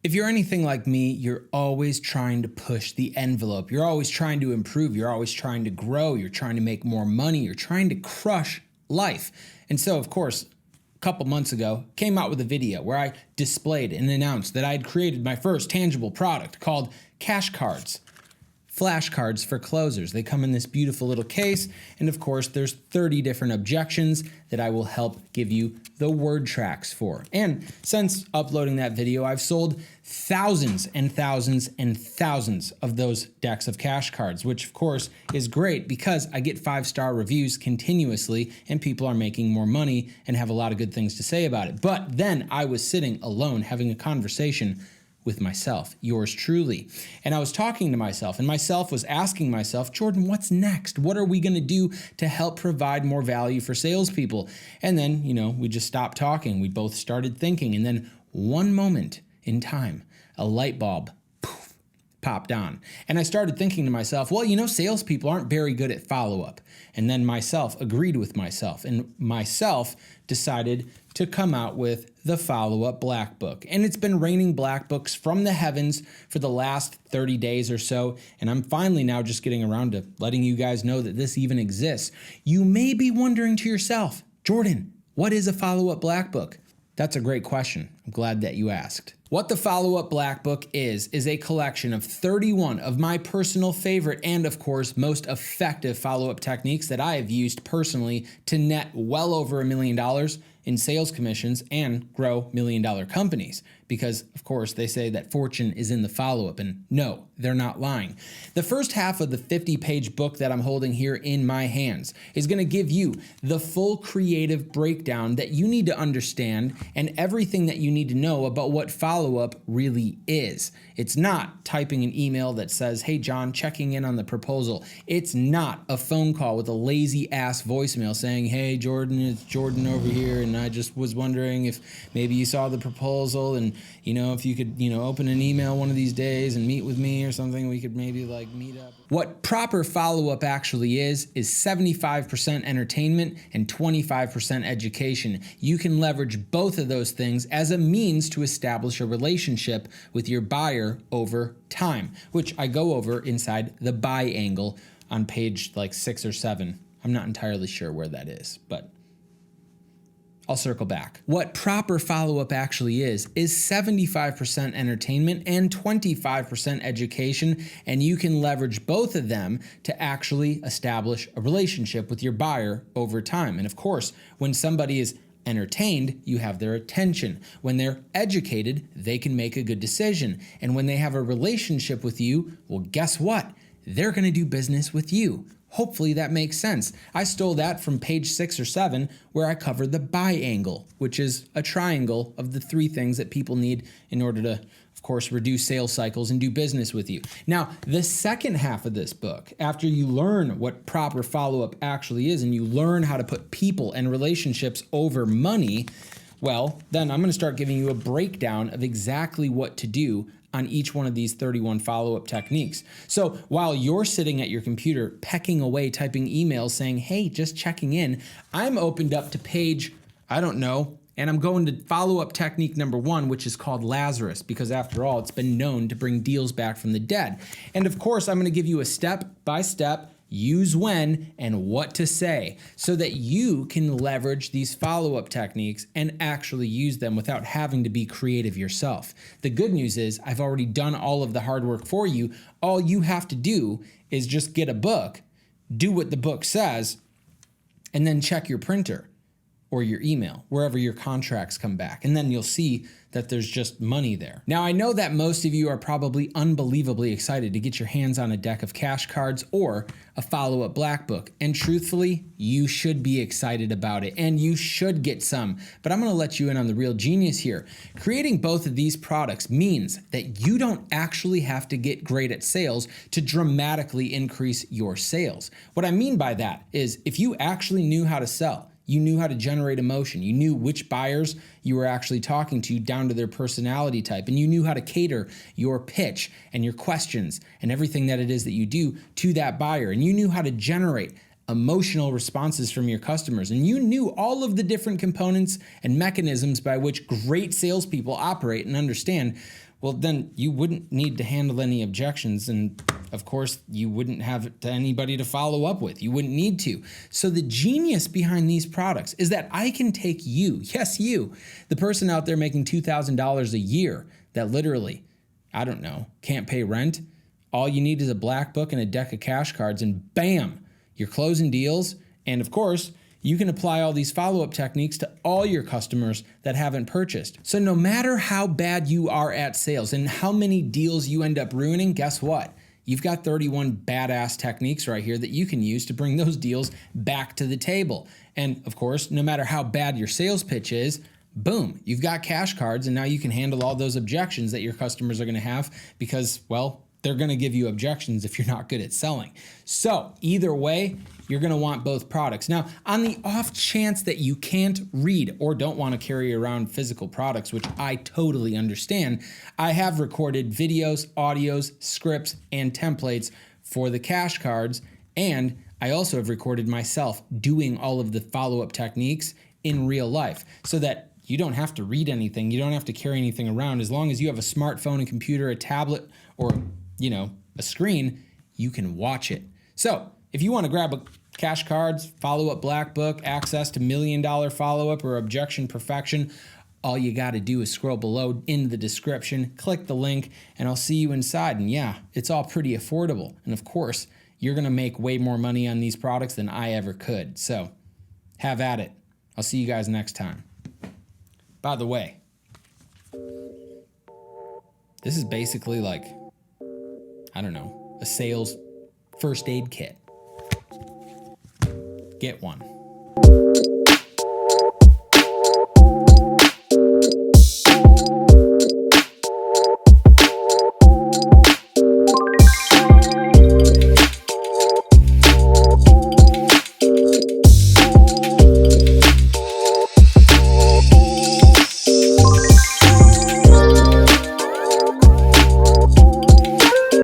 If you're anything like me, you're always trying to push the envelope. You're always trying to improve. You're always trying to grow. You're trying to make more money. You're trying to crush life. And so, of course, a couple months ago, came out with a video where I displayed and announced that I had created my first tangible product called cash cards. Flashcards for closers. They come in this beautiful little case, and of course there's 30 different objections that I will help give you the word tracks for. And since uploading that video, I've sold thousands and thousands and thousands of those decks of cash cards, which of course is great because I get 5-star reviews continuously and people are making more money and have a lot of good things to say about it. But then I was sitting alone having a conversation with myself, yours truly. And I was talking to myself, and myself was asking myself, Jordan, what's next? What are we gonna do to help provide more value for salespeople? And then, we just stopped talking. We both started thinking, and then one moment in time, a light bulb popped on. And I started thinking to myself, well, salespeople aren't very good at follow-up. And then myself agreed with myself, and myself decided to come out with the follow-up black book. And it's been raining black books from the heavens for the last 30 days or so, and I'm finally now just getting around to letting you guys know that this even exists. You may be wondering to yourself, Jordan, what is a follow-up black book? That's a great question. I'm glad that you asked. What the follow-up black book is a collection of 31 of my personal favorite and of course most effective follow-up techniques that I have used personally to net well over $1 million in sales commissions and grow $1 million companies. Because of course they say that fortune is in the follow-up, and no, they're not lying. The first half of the 50-page book that I'm holding here in my hands is gonna give you the full creative breakdown that you need to understand and everything that you need to know about what follow-up really is. It's not typing an email that says, hey John, checking in on the proposal. It's not a phone call with a lazy ass voicemail saying, hey Jordan, it's Jordan over here, and I just was wondering if maybe you saw the proposal, and if you could, open an email one of these days and meet with me or something, we could maybe meet up. What proper follow-up actually is 75% entertainment and 25% education. You can leverage both of those things as a means to establish a relationship with your buyer over time, which I go over inside the buy angle on page 6 or 7. I'm not entirely sure where that is, but I'll circle back. What proper follow-up actually is 75% entertainment and 25% education, and you can leverage both of them to actually establish a relationship with your buyer over time. And of course, when somebody is entertained, you have their attention. When they're educated, they can make a good decision. And when they have a relationship with you, well, guess what? They're gonna do business with you. Hopefully that makes sense. I stole that from page 6 or 7 where I covered the buy angle, which is a triangle of the 3 things that people need in order to, of course, reduce sales cycles and do business with you. Now, the second half of this book, after you learn what proper follow-up actually is and you learn how to put people and relationships over money, well, then I'm gonna start giving you a breakdown of exactly what to do on each one of these 31 follow-up techniques. So while you're sitting at your computer pecking away, typing emails saying, hey, just checking in, I'm opened up to page, and I'm going to follow-up technique number 1, which is called Lazarus, because after all, it's been known to bring deals back from the dead. And of course, I'm gonna give you a step-by-step use when and what to say so that you can leverage these follow-up techniques and actually use them without having to be creative yourself. The good news is I've already done all of the hard work for you. All you have to do is just get a book, do what the book says, and then check your printer or your email, wherever your contracts come back. And then you'll see that there's just money there. Now, I know that most of you are probably unbelievably excited to get your hands on a deck of cash cards or a follow-up black book. And truthfully, you should be excited about it and you should get some. But I'm gonna let you in on the real genius here. Creating both of these products means that you don't actually have to get great at sales to dramatically increase your sales. What I mean by that is if you actually knew how to sell, you knew how to generate emotion. You knew which buyers you were actually talking to down to their personality type. And you knew how to cater your pitch and your questions and everything that it is that you do to that buyer. And you knew how to generate emotional responses from your customers. And you knew all of the different components and mechanisms by which great salespeople operate and understand. well, then you wouldn't need to handle any objections. And of course, you wouldn't have anybody to follow up with. You wouldn't need to. So the genius behind these products is that I can take you, yes, you, the person out there making $2,000 a year that literally, I don't know, can't pay rent. All you need is a black book and a deck of cash cards, and bam, you're closing deals. And of course, you can apply all these follow-up techniques to all your customers that haven't purchased. So no matter how bad you are at sales and how many deals you end up ruining, guess what? You've got 31 badass techniques right here that you can use to bring those deals back to the table. And of course, no matter how bad your sales pitch is, boom, you've got cash cards, and now you can handle all those objections that your customers are gonna have because, well, they're gonna give you objections if you're not good at selling. So either way, you're gonna want both products. Now, on the off chance that you can't read or don't wanna carry around physical products, which I totally understand, I have recorded videos, audios, scripts, and templates for the cash cards, and I also have recorded myself doing all of the follow-up techniques in real life so that you don't have to read anything, you don't have to carry anything around. As long as you have a smartphone, a computer, a tablet, or a screen, you can watch it. So if you want to grab a cash cards, follow-up black book, access to $1 million follow-up or objection perfection, all you got to do is scroll below in the description, click the link, and I'll see you inside. And yeah, it's all pretty affordable. And of course, you're going to make way more money on these products than I ever could. So have at it. I'll see you guys next time. By the way, this is basically like, I don't know, a sales first aid kit. Get one.